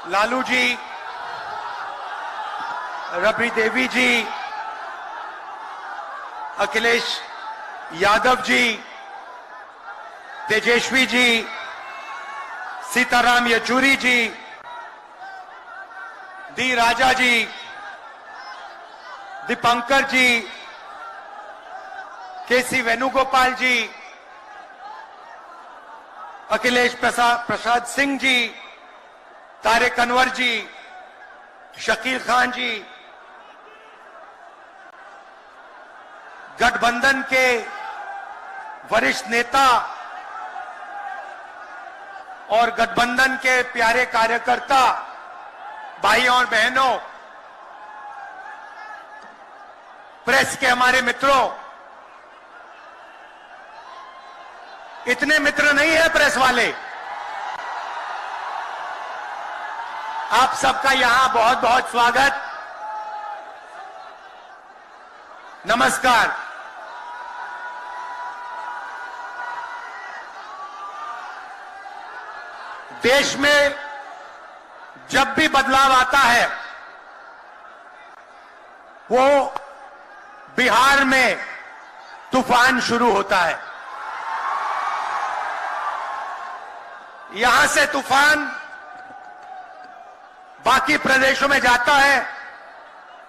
लालू जी, रबड़ी देवी जी, अखिलेश यादव जी, तेजस्वी जी, सीताराम येचुरी जी, D राजा जी, दीपंकर जी, केसी वेणुगोपाल जी, अखिलेश प्रसाद सिंह जी, तारिक अनवर जी, शकील खान जी, गठबंधन के वरिष्ठ नेता और गठबंधन के प्यारे कार्यकर्ता, भाइयों और बहनों, प्रेस के हमारे मित्रों, इतने मित्र नहीं है प्रेस वाले। आप सबका यहां बहुत बहुत स्वागत, नमस्कार। देश में जब भी बदलाव आता है, वो बिहार में तूफान शुरू होता है। यहां से तूफान बाकी प्रदेशों में जाता है।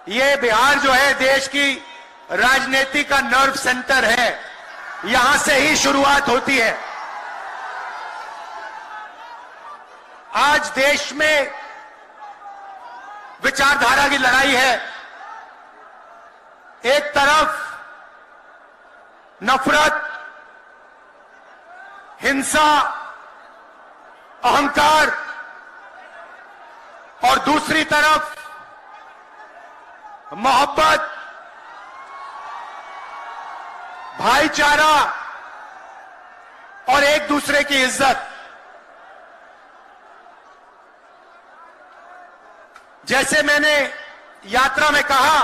ये बिहार जो है देश की राजनीति का नर्व सेंटर है, यहां से ही शुरुआत होती है। आज देश में विचारधारा की लड़ाई है। एक तरफ नफरत, हिंसा, अहंकार और दूसरी तरफ मोहब्बत, भाईचारा और एक दूसरे की इज्जत। जैसे मैंने यात्रा में कहा,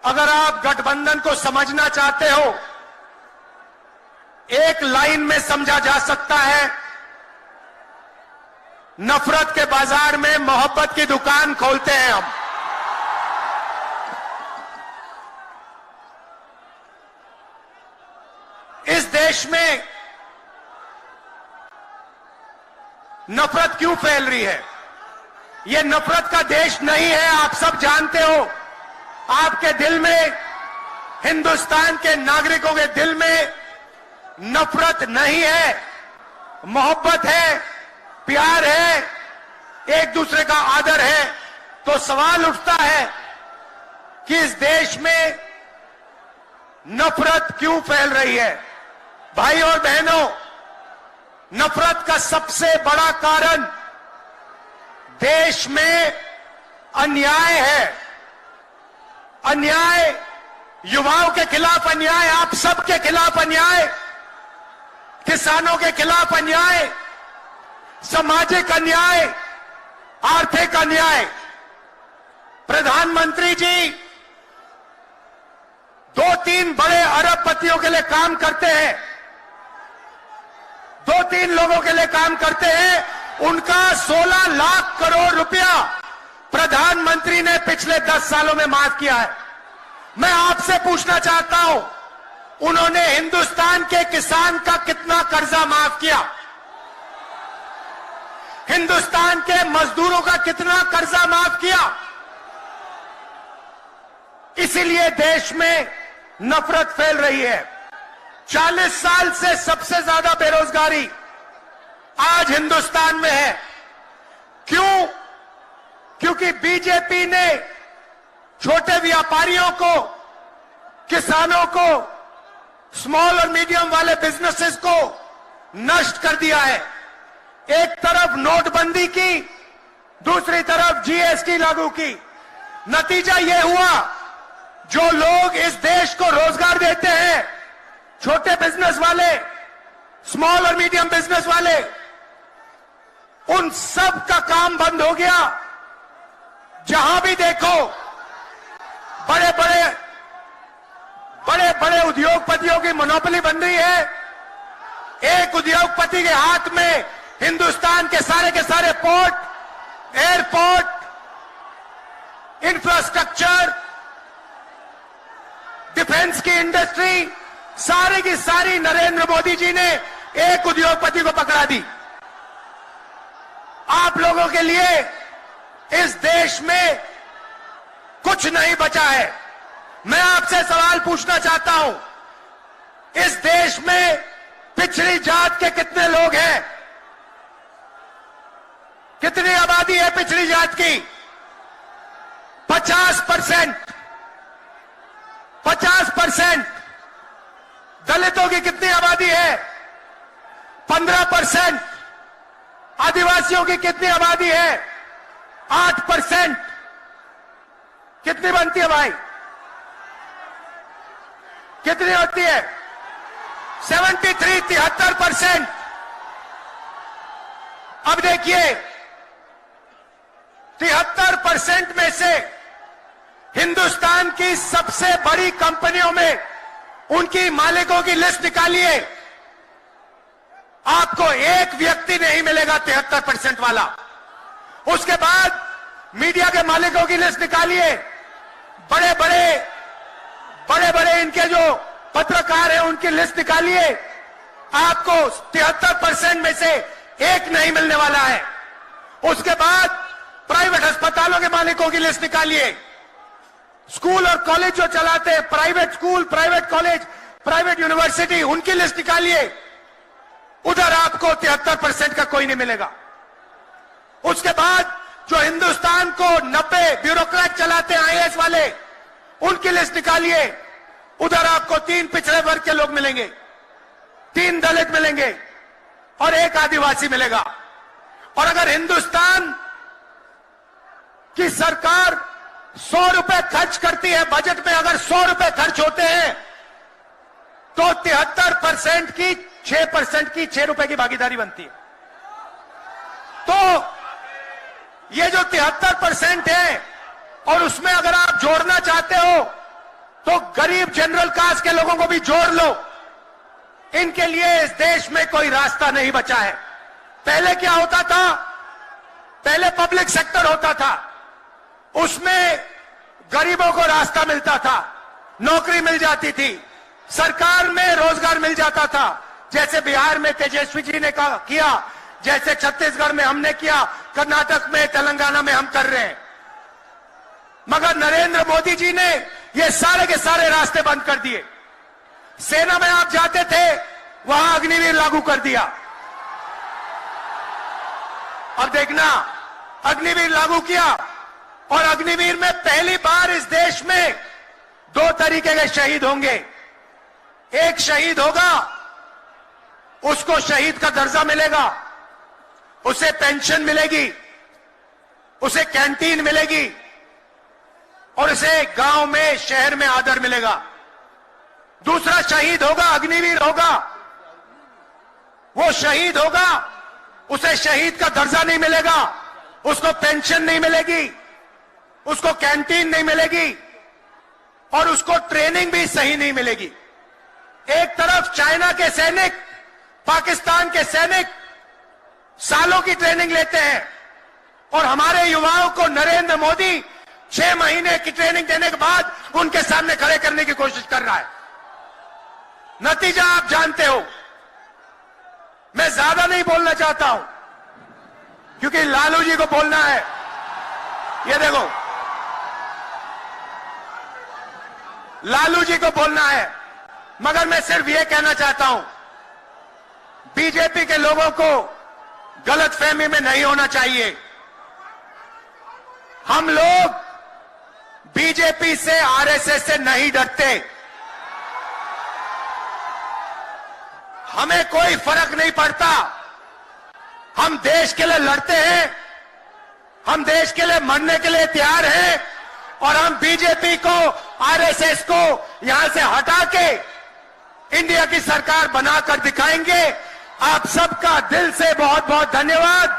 अगर आप गठबंधन को समझना चाहते हो, एक लाइन में समझा जा सकता है, नफरत के बाजार में मोहब्बत की दुकान खोलते हैं हम। इस देश में नफरत क्यों फैल रही है? यह नफरत का देश नहीं है, आप सब जानते हो। आपके दिल में, हिंदुस्तान के नागरिकों के दिल में नफरत नहीं है, मोहब्बत है, प्यार है, एक दूसरे का आदर है। तो सवाल उठता है कि इस देश में नफरत क्यों फैल रही है? भाई और बहनों, नफरत का सबसे बड़ा कारण देश में अन्याय है। अन्याय, युवाओं के खिलाफ अन्याय, आप सबके खिलाफ अन्याय, किसानों के खिलाफ अन्याय, सामाजिक अन्याय, आर्थिक अन्याय। प्रधानमंत्री जी 2-3 बड़े अरबपतियों के लिए काम करते हैं, 2-3 लोगों के लिए काम करते हैं। उनका 16 लाख करोड़ रुपया प्रधानमंत्री ने पिछले 10 सालों में माफ किया है। मैं आपसे पूछना चाहता हूं, उन्होंने हिंदुस्तान के किसान का कितना कर्जा माफ किया? हिंदुस्तान के मजदूरों का कितना कर्जा माफ किया? इसीलिए देश में नफरत फैल रही है। 40 साल से सबसे ज्यादा बेरोजगारी आज हिंदुस्तान में है। क्यों? क्योंकि बीजेपी ने छोटे व्यापारियों को, किसानों को, स्मॉल और मीडियम वाले बिजनेसेस को नष्ट कर दिया है। एक तरफ नोटबंदी की, दूसरी तरफ जीएसटी लागू की। नतीजा यह हुआ, जो लोग इस देश को रोजगार देते हैं, छोटे बिजनेस वाले, स्मॉल और मीडियम बिजनेस वाले, उन सब का काम बंद हो गया। जहां भी देखो बड़े बड़े उद्योगपतियों की मोनोपोली बन रही है। एक उद्योगपति के हाथ में हिंदुस्तान के सारे पोर्ट, एयरपोर्ट, इंफ्रास्ट्रक्चर, डिफेंस की इंडस्ट्री, सारी की सारी नरेंद्र मोदी जी ने एक उद्योगपति को पकड़ा दी। आप लोगों के लिए इस देश में कुछ नहीं बचा है। मैं आपसे सवाल पूछना चाहता हूं, इस देश में पिछड़ी जात के कितने लोग हैं? कितनी आबादी है पिछड़ी जात की? 50%। 50%। दलितों की कितनी आबादी है? 15%। आदिवासियों की कितनी आबादी है? 8%। कितनी बनती है भाई? कितनी होती है? 73% अब देखिए, 73% में से हिंदुस्तान की सबसे बड़ी कंपनियों में उनकी मालिकों की लिस्ट निकालिए, आपको एक व्यक्ति नहीं मिलेगा 73% वाला। उसके बाद मीडिया के मालिकों की लिस्ट निकालिए, बड़े बड़े इनके जो पत्रकार हैं उनकी लिस्ट निकालिए, आपको 73% में से एक नहीं मिलने वाला है। उसके बाद प्राइवेट अस्पतालों के मालिकों की लिस्ट निकालिए, स्कूल और कॉलेज जो चलाते हैं, private school, private college, private university, उनकी लिस्ट निकालिए, उधर आपको 73% का कोई नहीं मिलेगा। उसके बाद जो हिंदुस्तान को 90 ब्यूरोक्रेट चलाते हैं, आईएएस वाले, उनकी लिस्ट निकालिए, उधर आपको 3 पिछड़े वर्ग के लोग मिलेंगे, 3 दलित मिलेंगे और 1 आदिवासी मिलेगा। और अगर हिंदुस्तान की सरकार 100 रुपए खर्च करती है, बजट में अगर 100 रुपए खर्च होते हैं तो 73% की 6% की 6 रुपए की भागीदारी बनती है। तो ये जो 73% है, और उसमें अगर आप जोड़ना चाहते हो तो गरीब जनरल कास्ट के लोगों को भी जोड़ लो। इनके लिए इस देश में कोई रास्ता नहीं बचा है। पहले क्या होता था? पहले पब्लिक सेक्टर होता था, उसमें गरीबों को रास्ता मिलता था, नौकरी मिल जाती थी, सरकार में रोजगार मिल जाता था, जैसे बिहार में तेजस्वी जी ने किया, जैसे छत्तीसगढ़ में हमने किया, कर्नाटक में, तेलंगाना में हम कर रहे हैं। मगर नरेंद्र मोदी जी ने ये सारे के सारे रास्ते बंद कर दिए। सेना में आप जाते थे, वहां अग्निवीर लागू कर दिया। अब देखना, अग्निवीर लागू किया, और अग्निवीर में पहली बार इस देश में 2 तरीके के शहीद होंगे। एक शहीद होगा, उसको शहीद का दर्जा मिलेगा, उसे पेंशन मिलेगी, उसे कैंटीन मिलेगी, और उसे गांव में, शहर में आदर मिलेगा। दूसरा शहीद होगा, अग्निवीर होगा, वो शहीद होगा, उसे शहीद का दर्जा नहीं मिलेगा, उसको पेंशन नहीं मिलेगी, उसको कैंटीन नहीं मिलेगी, और उसको ट्रेनिंग भी सही नहीं मिलेगी। एक तरफ चाइना के सैनिक, पाकिस्तान के सैनिक सालों की ट्रेनिंग लेते हैं, और हमारे युवाओं को नरेंद्र मोदी 6 महीने की ट्रेनिंग देने के बाद उनके सामने खड़े करने की कोशिश कर रहा है। नतीजा आप जानते हो। मैं ज्यादा नहीं बोलना चाहता हूं, क्योंकि लालू जी को बोलना है। ये देखो, लालू जी को बोलना है, मगर मैं सिर्फ ये कहना चाहता हूं, बीजेपी के लोगों को गलतफहमी में नहीं होना चाहिए। हम लोग बीजेपी से, आरएसएस से नहीं डरते। हमें कोई फर्क नहीं पड़ता। हम देश के लिए लड़ते हैं, हम देश के लिए मरने के लिए तैयार हैं, और हम बीजेपी को, आरएसएस को यहां से हटा के इंडिया की सरकार बनाकर दिखाएंगे। आप सबका दिल से बहुत बहुत धन्यवाद।